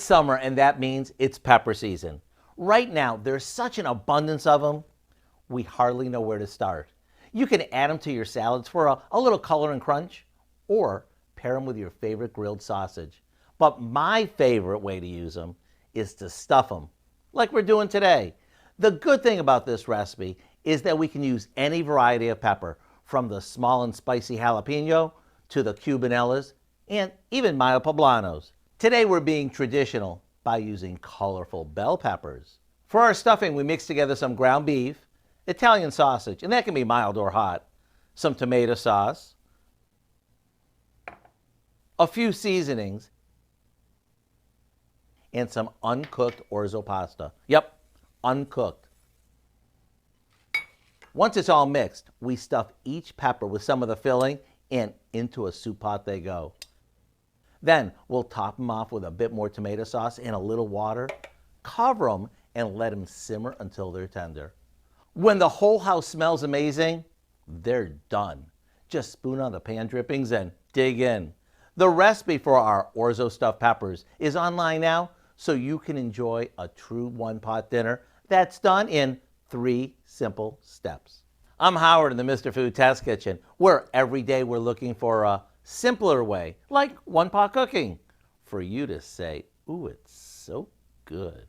Summer, and that means it's pepper season. Right now, there's such an abundance of them, we hardly know where to start. You can add them to your salads for a little color and crunch, or pair them with your favorite grilled sausage. But my favorite way to use them is to stuff them, like we're doing today. The good thing about this recipe is that we can use any variety of pepper, from the small and spicy jalapeno to the cubanellas and even mayo poblanos. Today we're being traditional by using colorful bell peppers. For our stuffing, we mix together some ground beef, Italian sausage, and that can be mild or hot, some tomato sauce, a few seasonings, and some uncooked orzo pasta. Yep, uncooked. Once it's all mixed, we stuff each pepper with some of the filling and into a soup pot they go. Then we'll top them off with a bit more tomato sauce and a little water, cover them, and let them simmer until they're tender. When the whole house smells amazing, they're done. Just spoon on the pan drippings and dig in. The recipe for our orzo stuffed peppers is online now, so you can enjoy a true one-pot dinner that's done in 3 simple steps. I'm Howard in the Mr. Food Test Kitchen, where every day we're looking for a simpler way, like one-pot cooking, for you to say, ooh, it's so good.